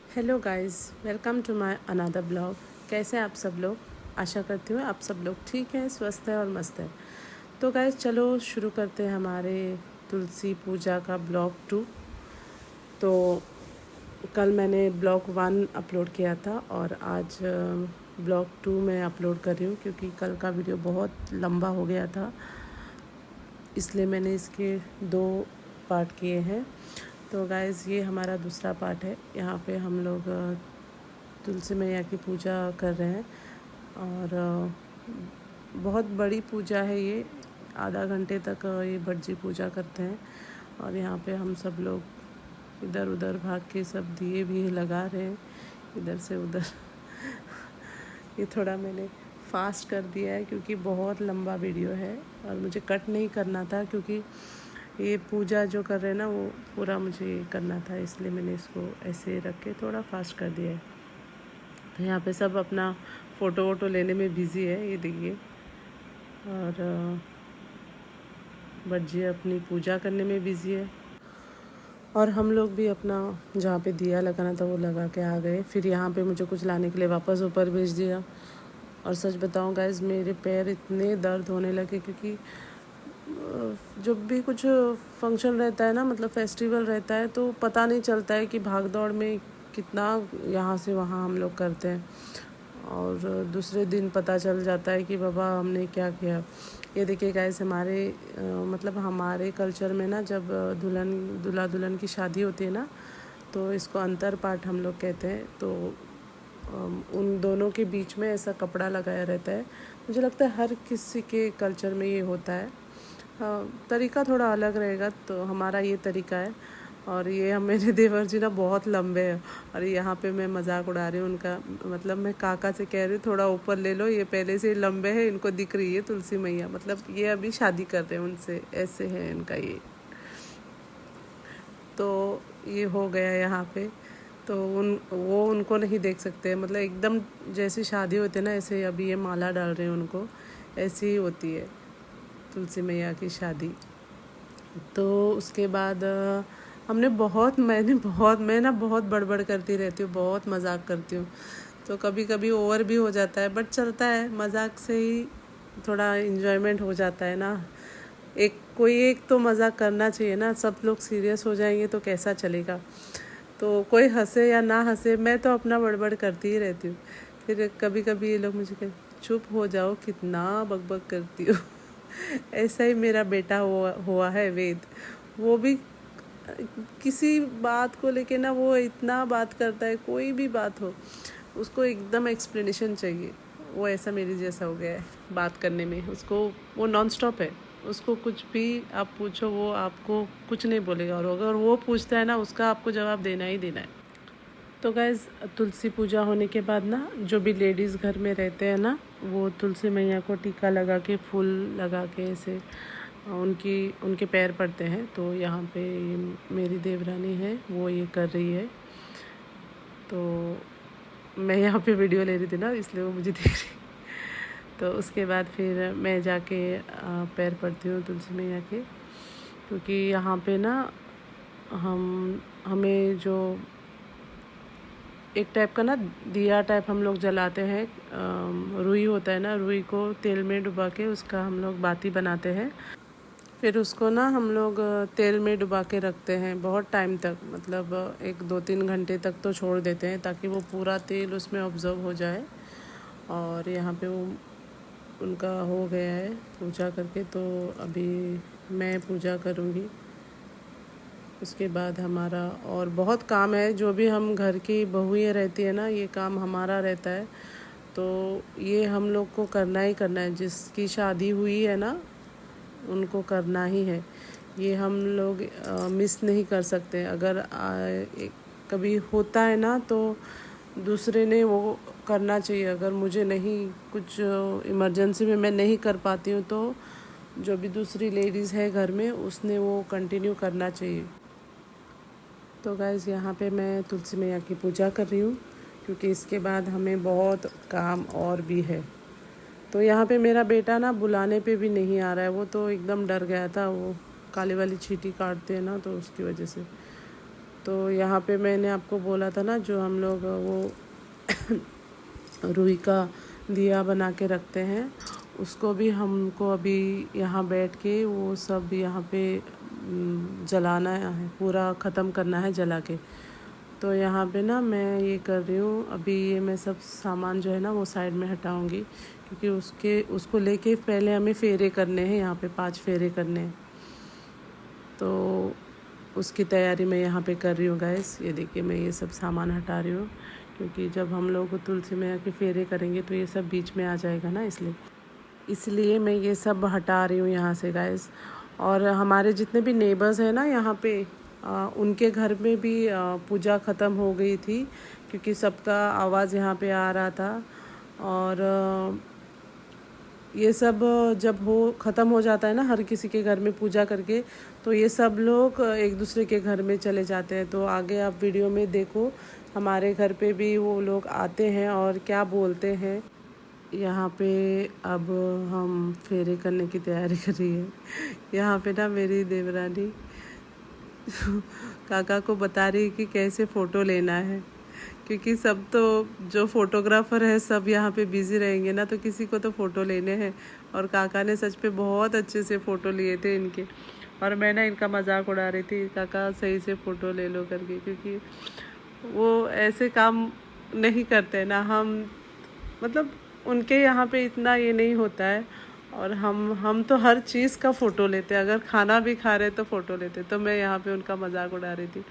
Hello guys, welcome to my another blog. कैसे हैं आप सब लोग? आशा करती हूँ आप सब लोग ठीक हैं, स्वस्थ हैं और मस्त हैं। तो गाइस चलो शुरू करते हैं हमारे तुलसी पूजा का ब्लॉग 2। तो कल मैंने ब्लॉग 1 अपलोड किया था और आज ब्लॉग 2 मैं अपलोड कर रही हूँ, क्योंकि कल का वीडियो बहुत लंबा हो गया था, इसलिए मैंने इसके 2 पार्ट किए हैं। तो गाइस ये हमारा दूसरा पार्ट है। यहाँ पे हम लोग तुलसी मैया की पूजा कर रहे हैं और बहुत बड़ी पूजा है ये। आधा घंटे तक ये भट जी पूजा करते हैं और यहाँ पे हम सब लोग इधर उधर भाग के सब दिए भी लगा रहे हैं इधर से उधर। ये थोड़ा मैंने फास्ट कर दिया है क्योंकि बहुत लंबा वीडियो है और मुझे कट नहीं करना था, क्योंकि ये पूजा जो कर रहे हैं ना वो पूरा मुझे करना था, इसलिए मैंने इसको ऐसे रख के थोड़ा फास्ट कर दिया है। तो यहाँ पे सब अपना फ़ोटो वोटो लेने में बिज़ी है, ये देखिए। और भट जी अपनी पूजा करने में बिज़ी है और हम लोग भी अपना जहाँ पे दिया लगाना था वो लगा के आ गए। फिर यहाँ पे मुझे कुछ लाने के लिए वापस ऊपर भेज दिया। और सच बताऊँ गाइस, मेरे पैर इतने दर्द होने लगे, क्योंकि जब भी कुछ फंक्शन रहता है ना, मतलब फेस्टिवल रहता है, तो पता नहीं चलता है कि भाग दौड़ में कितना यहाँ से वहाँ हम लोग करते हैं और दूसरे दिन पता चल जाता है कि बाबा हमने क्या किया। ये देखिए गाइस, हमारे मतलब हमारे कल्चर में ना, जब दूल्हा दुल्हन की शादी होती है ना, तो इसको अंतर पाठ हम लोग कहते हैं। तो उन दोनों के बीच में ऐसा कपड़ा लगाया रहता है। मुझे लगता है हर किसी के कल्चर में ये होता है। तरीका थोड़ा अलग रहेगा, तो हमारा ये तरीका है। और ये हम मेरे देवर जी ना बहुत लंबे हैं और यहाँ पे मैं मजाक उड़ा रही हूँ उनका, मतलब मैं काका से कह रही हूँ थोड़ा ऊपर ले लो, ये पहले से लंबे हैं, इनको दिख रही है तुलसी मैया, मतलब ये अभी शादी कर रहे हैं उनसे, ऐसे है इनका ये। तो ये हो गया यहाँ पे। तो वो उनको नहीं देख सकते, मतलब एकदम जैसी शादी होती है ना, ऐसे अभी ये माला डाल रहे हैं उनको, ऐसी ही होती है तुलसी मैया की शादी। तो उसके बाद मैं ना बहुत बड़बड़ करती रहती हूँ, बहुत मजाक करती हूँ। तो कभी कभी ओवर भी हो जाता है, बट चलता है, मजाक से ही थोड़ा इन्जॉयमेंट हो जाता है ना। कोई एक तो मजाक करना चाहिए ना, सब लोग सीरियस हो जाएंगे तो कैसा चलेगा। तो कोई हंसे या ना हंसे, मैं तो अपना बड़बड़ करती ही रहती हूँ। फिर कभी कभी ये लोग मुझे कहते चुप हो जाओ, कितना बकबक करती हो। ऐसा ही मेरा बेटा हुआ है वेद। वो भी किसी बात को लेके ना वो इतना बात करता है, कोई भी बात हो उसको एकदम एक्सप्लेनेशन चाहिए। वो ऐसा मेरे जैसा हो गया है बात करने में, उसको वो नॉन स्टॉप है। उसको कुछ भी आप पूछो वो आपको कुछ नहीं बोलेगा, और अगर वो पूछता है ना, उसका आपको जवाब देना ही देना है। तो गैस, तुलसी पूजा होने के बाद ना, जो भी लेडीज़ घर में रहते हैं ना, वो तुलसी मैया को टीका लगा के, फूल लगा के ऐसे उनके पैर पड़ते हैं। तो यहाँ पे मेरी देवरानी है, वो ये कर रही है। तो मैं यहाँ पे वीडियो ले रही थी ना, इसलिए वो मुझे देख रही। तो उसके बाद फिर मैं जाके पैर पड़ती हूँ तुलसी मैया के, क्योंकि यहाँ पे ना हमें जो एक टाइप का ना दिया टाइप हम लोग जलाते हैं। रुई होता है ना, रुई को तेल में डुबा के उसका हम लोग बाती बनाते हैं। फिर उसको ना हम लोग तेल में डुबा के रखते हैं बहुत टाइम तक, मतलब 1-2-3 घंटे तक तो छोड़ देते हैं, ताकि वो पूरा तेल उसमें ऑब्जर्व हो जाए। और यहाँ पे वो उनका हो गया है पूजा करके, तो अभी मैं पूजा करूँगी। उसके बाद हमारा और बहुत काम है, जो भी हम घर की बहुएँ रहती है ना, ये काम हमारा रहता है। तो ये हम लोग को करना ही करना है, जिसकी शादी हुई है ना उनको करना ही है। ये हम लोग मिस नहीं कर सकते। अगर कभी होता है ना, तो दूसरे ने वो करना चाहिए। अगर मुझे नहीं कुछ इमरजेंसी में मैं नहीं कर पाती हूँ, तो जो भी दूसरी लेडीज़ है घर में, उसने वो कंटिन्यू करना चाहिए। तो गाइज़, यहाँ पे मैं तुलसी मैया की पूजा कर रही हूँ, क्योंकि इसके बाद हमें बहुत काम और भी है। तो यहाँ पे मेरा बेटा ना बुलाने पे भी नहीं आ रहा है, वो तो एकदम डर गया था। वो काली वाली चींटी काटते हैं ना, तो उसकी वजह से। तो यहाँ पे मैंने आपको बोला था ना, जो हम लोग वो रुई का दिया बना के रखते हैं, उसको भी हमको अभी यहाँ बैठ के वो सब यहाँ पे जलाना है, पूरा ख़त्म करना है जला के। तो यहाँ पे ना मैं ये कर रही हूँ, अभी ये मैं सब सामान जो है ना वो साइड में हटाऊँगी, क्योंकि उसको लेके पहले हमें फेरे करने हैं, यहाँ पे 5 फेरे करने हैं। तो उसकी तैयारी मैं यहाँ पे कर रही हूँ गाइस। ये देखिए मैं ये सब सामान हटा रही हूँ, क्योंकि जब हम लोग तुलसी मैया के फेरे करेंगे तो ये सब बीच में आ जाएगा ना, इसलिए मैं ये सब हटा रही हूँ यहाँ से गाइस। और हमारे जितने भी नेबर्स हैं ना यहाँ पे, उनके घर में भी पूजा ख़त्म हो गई थी, क्योंकि सबका आवाज़ यहाँ पे आ रहा था। और ये सब जब ख़त्म हो जाता है ना हर किसी के घर में पूजा करके, तो ये सब लोग एक दूसरे के घर में चले जाते हैं। तो आगे आप वीडियो में देखो, हमारे घर पे भी वो लोग आते हैं और क्या बोलते हैं। यहाँ पे अब हम फेरे करने की तैयारी कर रही है। यहाँ पे ना मेरी देवरानी काका को बता रही है कि कैसे फ़ोटो लेना है, क्योंकि सब तो जो फ़ोटोग्राफ़र है सब यहाँ पे बिज़ी रहेंगे ना, तो किसी को तो फ़ोटो लेने हैं। और काका ने सच पे बहुत अच्छे से फ़ोटो लिए थे इनके, और मैं ना इनका मजाक उड़ा रही थी, काका सही से फ़ोटो ले लो करके, क्योंकि वो ऐसे काम नहीं करते ना। हम मतलब उनके यहाँ पे इतना ये नहीं होता है, और हम तो हर चीज़ का फ़ोटो लेते हैं, अगर खाना भी खा रहे तो फ़ोटो लेते। तो मैं यहाँ पे उनका मजाक उड़ा रही थी,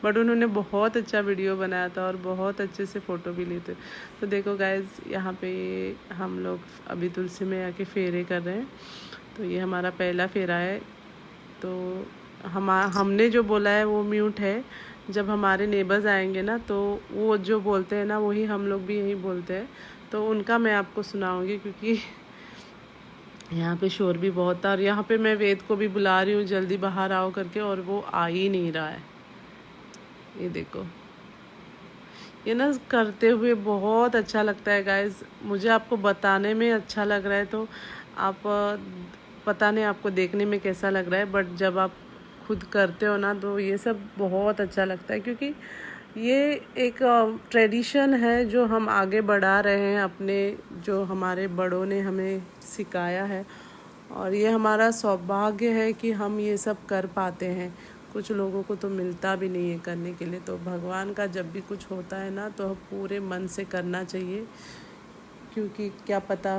बट उन्होंने बहुत अच्छा वीडियो बनाया था और बहुत अच्छे से फ़ोटो भी लिए थे। तो देखो गाइज़, यहाँ पे हम लोग अभी तुलसी मैया के फेरे कर रहे हैं। तो ये हमारा पहला फेरा है। तो हमने जो बोला है वो म्यूट है। जब हमारे नेबर्स आएंगे ना, तो वो जो बोलते हैं ना वही हम लोग भी यही बोलते हैं। तो उनका मैं आपको सुनाऊंगी, क्योंकि यहाँ पे शोर भी बहुत था। और यहाँ पे मैं वेद को भी बुला रही हूँ जल्दी बाहर आओ करके, और वो आ ही नहीं रहा है। ये देखो, ये ना करते हुए बहुत अच्छा लगता है गाइस। मुझे आपको बताने में अच्छा लग रहा है, तो आप पता नहीं आपको देखने में कैसा लग रहा है, बट जब आप खुद करते हो ना तो ये सब बहुत अच्छा लगता है, क्योंकि ये एक ट्रेडिशन है जो हम आगे बढ़ा रहे हैं अपने, जो हमारे बड़ों ने हमें सिखाया है। और ये हमारा सौभाग्य है कि हम ये सब कर पाते हैं। कुछ लोगों को तो मिलता भी नहीं है करने के लिए। तो भगवान का जब भी कुछ होता है ना, तो पूरे मन से करना चाहिए, क्योंकि क्या पता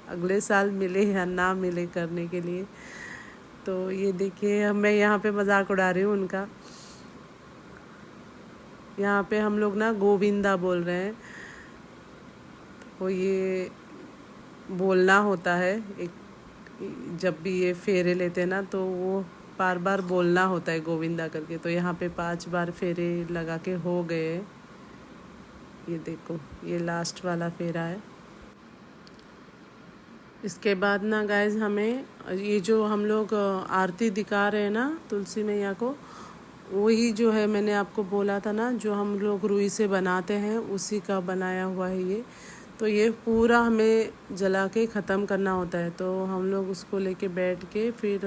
अगले साल मिले या ना मिले करने के लिए। तो ये देखिए, मैं यहाँ पे मजाक उड़ा रही हूँ उनका। यहाँ पे हम लोग ना गोविंदा बोल रहे हैं, तो ये बोलना होता है एक, जब भी ये फेरे लेते हैं ना तो वो बार बार बोलना होता है गोविंदा करके। तो यहाँ पे 5 बार फेरे लगा के हो गए। ये देखो, ये लास्ट वाला फेरा है। इसके बाद ना गाइज, हमें ये जो हम लोग आरती दिखा रहे हैं ना तुलसी मैया को, वही जो है मैंने आपको बोला था ना, जो हम लोग रुई से बनाते हैं उसी का बनाया हुआ है ये। तो ये पूरा हमें जला के ख़त्म करना होता है। तो हम लोग उसको लेके बैठ के फिर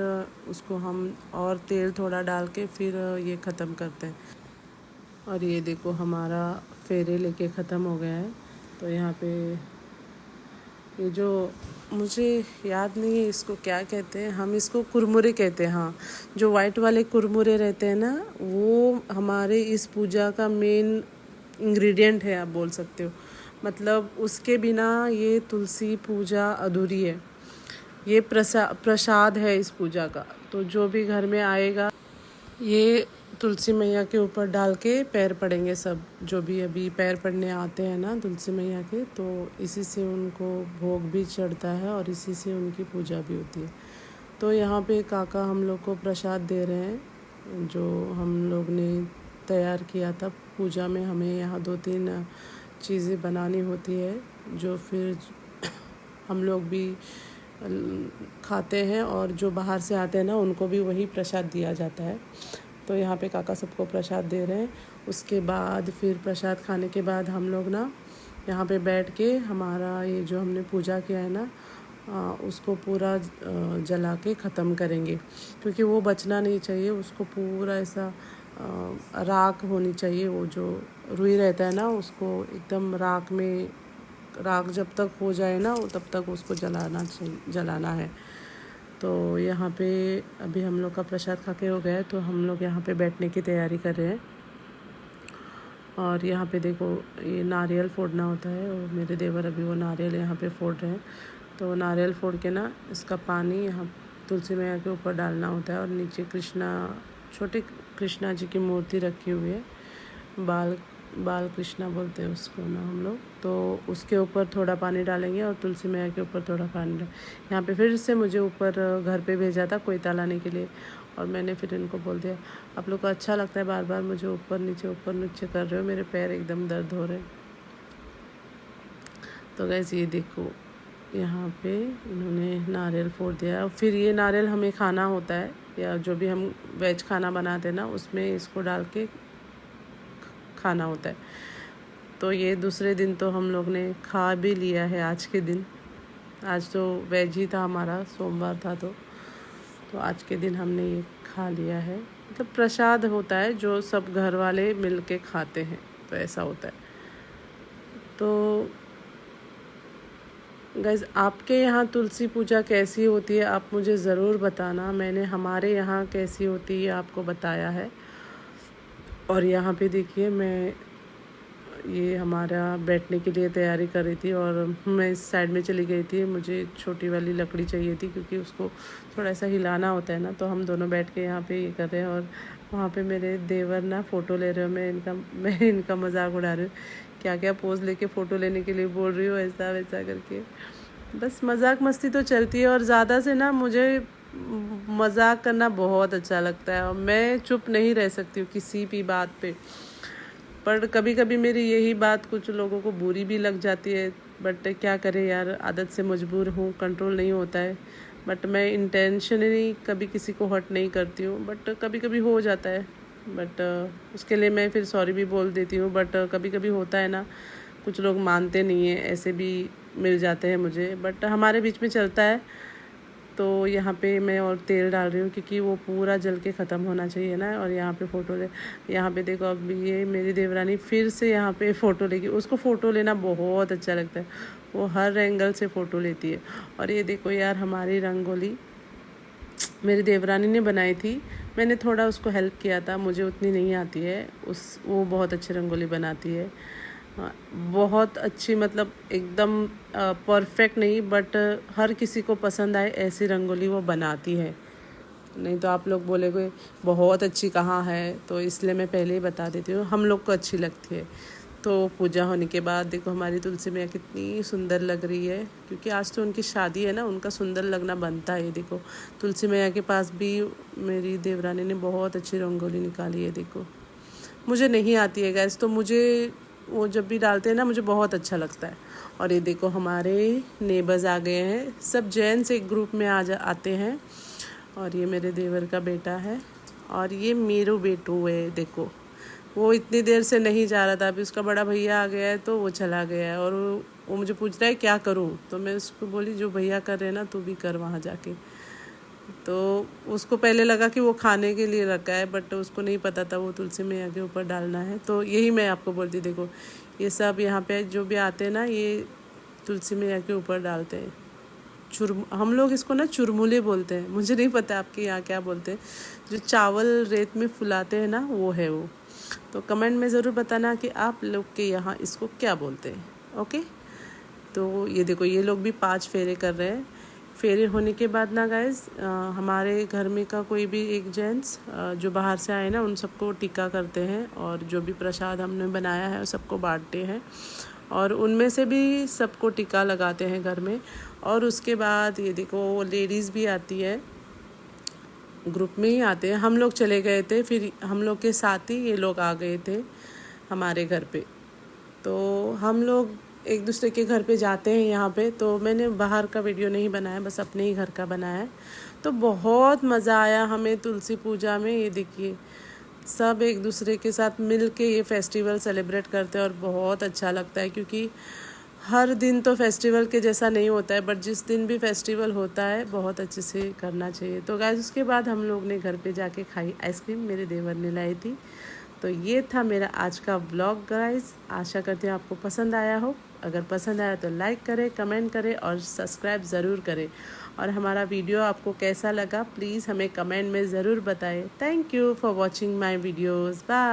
उसको हम और तेल थोड़ा डाल के फिर ये ख़त्म करते हैं। और ये देखो, हमारा फेरे लेके ख़त्म हो गया है। तो यहाँ पे ये जो, मुझे याद नहीं है इसको क्या कहते हैं, हम इसको कुरमुरे कहते हैं। हाँ, जो वाइट वाले कुरमुरे रहते हैं ना, वो हमारे इस पूजा का मेन इंग्रेडिएंट है, आप बोल सकते हो। मतलब उसके बिना ये तुलसी पूजा अधूरी है। ये प्रसाद है इस पूजा का। तो जो भी घर में आएगा, ये तुलसी मैया के ऊपर डाल के पैर पड़ेंगे सब, जो भी अभी पैर पड़ने आते हैं ना तुलसी मैया के, तो इसी से उनको भोग भी चढ़ता है और इसी से उनकी पूजा भी होती है। तो यहाँ पे काका हम लोग को प्रसाद दे रहे हैं, जो हम लोग ने तैयार किया था पूजा में। हमें यहाँ 2-3 चीज़ें बनानी होती है, जो फिर हम लोग भी खाते हैं, और जो बाहर से आते हैं ना उनको भी वही प्रसाद दिया जाता है। तो यहाँ पे काका सबको प्रसाद दे रहे हैं। उसके बाद फिर प्रसाद खाने के बाद हम लोग ना यहाँ पे बैठ के हमारा ये जो हमने पूजा किया है ना, उसको पूरा जला के ख़त्म करेंगे, क्योंकि वो बचना नहीं चाहिए। उसको पूरा ऐसा राख होनी चाहिए। वो जो रुई रहता है ना, उसको एकदम राख जब तक हो जाए ना, तब तक उसको जलाना है। तो यहाँ पे अभी हम लोग का प्रसाद खा के हो गया है, तो हम लोग यहाँ पे बैठने की तैयारी कर रहे हैं। और यहाँ पे देखो ये नारियल फोड़ना होता है, और मेरे देवर अभी वो नारियल यहाँ पे फोड़ रहे हैं। तो नारियल फोड़ के ना इसका पानी यहाँ तुलसी मैया के ऊपर डालना होता है। और नीचे छोटे कृष्णा जी की मूर्ति रखी हुई है, बाल कृष्णा बोलते हैं उसको ना हम लोग। तो उसके ऊपर थोड़ा पानी डालेंगे और तुलसी मैया के ऊपर थोड़ा पानी यहाँ पे फिर से मुझे ऊपर घर पे भेजा था कोयता लाने के लिए, और मैंने फिर इनको बोल दिया आप लोग को अच्छा लगता है बार बार मुझे ऊपर नीचे कर रहे हो, मेरे पैर एकदम दर्द हो रहे। तो गैस ये देखो यहाँ पे इन्होंने नारियल फोड़ दिया, और फिर ये नारियल हमें खाना होता है, या जो भी हम वेज खाना बनाते हैं ना उसमें इसको डाल के खाना होता है। तो ये दूसरे दिन तो हम लोग ने खा भी लिया है। आज के दिन, आज तो वेज ही था हमारा, सोमवार था, तो आज के दिन हमने ये खा लिया है। मतलब प्रसाद होता है जो सब घर वाले मिल के खाते हैं, तो ऐसा होता है। तो गाइस आपके यहाँ तुलसी पूजा कैसी होती है आप मुझे ज़रूर बताना। मैंने हमारे यहाँ कैसी होती है आपको बताया है। और यहाँ पे देखिए मैं ये हमारा बैठने के लिए तैयारी कर रही थी, और मैं इस साइड में चली गई थी। मुझे छोटी वाली लकड़ी चाहिए थी, क्योंकि उसको थोड़ा सा हिलाना होता है ना। तो हम दोनों बैठ के यहाँ पे ये कर रहे हैं, और वहाँ पे मेरे देवर ना फ़ोटो ले रहे हो। मैं इनका मजाक उड़ा रही हूँ, क्या क्या पोज लेके फ़ोटो लेने के लिए बोल रही हूँ, ऐसा वैसा करके। बस मजाक मस्ती तो चलती है, और ज़्यादा से ना मुझे मजाक करना बहुत अच्छा लगता है, और मैं चुप नहीं रह सकती हूँ किसी भी बात पे। पर कभी कभी मेरी यही बात कुछ लोगों को बुरी भी लग जाती है, बट क्या करें यार, आदत से मजबूर हूँ, कंट्रोल नहीं होता है। बट मैं इंटेंशनली कभी किसी को हर्ट नहीं करती हूँ, बट कभी कभी हो जाता है। बट उसके लिए मैं फिर सॉरी भी बोल देती हूँ। बट कभी कभी होता है ना, कुछ लोग मानते नहीं हैं, ऐसे भी मिल जाते हैं मुझे, बट हमारे बीच में चलता है। तो यहाँ पे मैं और तेल डाल रही हूँ, क्योंकि वो पूरा जल के ख़त्म होना चाहिए ना। और यहाँ पे यहाँ पे देखो, अब ये मेरी देवरानी फिर से यहाँ पे फ़ोटो लेगी। उसको फ़ोटो लेना बहुत अच्छा लगता है, वो हर एंगल से फ़ोटो लेती है। और ये देखो यार, हमारी रंगोली मेरी देवरानी ने बनाई थी, मैंने थोड़ा उसको हेल्प किया था, मुझे उतनी नहीं आती है। वो बहुत अच्छी रंगोली बनाती है, बहुत अच्छी, मतलब एकदम परफेक्ट नहीं, बट हर किसी को पसंद आए ऐसी रंगोली वो बनाती है। नहीं तो आप लोग बोलेगे बहुत अच्छी कहाँ है, तो इसलिए मैं पहले ही बता देती हूँ, हम लोग को अच्छी लगती है। तो पूजा होने के बाद देखो हमारी तुलसी मैया कितनी सुंदर लग रही है, क्योंकि आज तो उनकी शादी है ना, उनका सुंदर लगना बनता है। देखो तुलसी मैया के पास भी मेरी देवरानी ने बहुत अच्छी रंगोली निकाली है। देखो मुझे नहीं आती है गैस, तो मुझे वो जब भी डालते हैं ना मुझे बहुत अच्छा लगता है। और ये देखो हमारे नेबर्स आ गए हैं, सब जेंट्स एक ग्रुप में आते हैं। और ये मेरे देवर का बेटा है, और ये मेरू बेटू है। देखो वो इतनी देर से नहीं जा रहा था, अभी उसका बड़ा भैया आ गया है तो वो चला गया है। और वो मुझे पूछ रहा है क्या करूं, तो मैं उसको बोली जो भैया कर रहे हैं ना तू भी कर वहाँ जाके। तो उसको पहले लगा कि वो खाने के लिए रखा है, बट उसको नहीं पता था वो तुलसी मैया के ऊपर डालना है। तो यही मैं आपको बोलती, देखो ये सब यहाँ पे जो भी आते हैं ना, ये तुलसी मैया के ऊपर डालते हैं। हम लोग इसको ना चुरमुले बोलते हैं, मुझे नहीं पता आपके यहाँ क्या बोलते हैं। जो चावल रेत में फुलाते हैं ना, वो है वो। तो कमेंट में ज़रूर बताना कि आप लोग के यहाँ इसको क्या बोलते हैं। ओके, तो ये देखो ये लोग भी 5 फेरे कर रहे हैं। फेरे होने के बाद ना गाइस, हमारे घर में का कोई भी एक जेंट्स जो बाहर से आए ना, उन सबको टीका करते हैं, और जो भी प्रसाद हमने बनाया है सबको बांटते हैं, और उनमें से भी सबको टीका लगाते हैं घर में। और उसके बाद ये देखो लेडीज़ भी आती है, ग्रुप में ही आते हैं। हम लोग चले गए थे, फिर हम लोग के साथ ही ये लोग आ गए थे हमारे घर पे। तो हम लोग एक दूसरे के घर पे जाते हैं यहाँ पे। तो मैंने बाहर का वीडियो नहीं बनाया, बस अपने ही घर का बनाया है। तो बहुत मज़ा आया हमें तुलसी पूजा में। ये देखिए सब एक दूसरे के साथ मिल के ये फेस्टिवल सेलिब्रेट करते हैं, और बहुत अच्छा लगता है, क्योंकि हर दिन तो फेस्टिवल के जैसा नहीं होता है, बट जिस दिन भी फेस्टिवल होता है बहुत अच्छे से करना चाहिए। तो गाइस उसके बाद हम लोग ने घर पे जाके खाई आइसक्रीम, मेरे देवर ने लाई थी। तो ये था मेरा आज का व्लॉग गाइस, आशा करती हूँ आपको पसंद आया हो। अगर पसंद आया तो लाइक करें, कमेंट करें और सब्सक्राइब ज़रूर करें। और हमारा वीडियो आपको कैसा लगा प्लीज़ हमें कमेंट में ज़रूर बताएं। Thank you for watching my videos. Bye.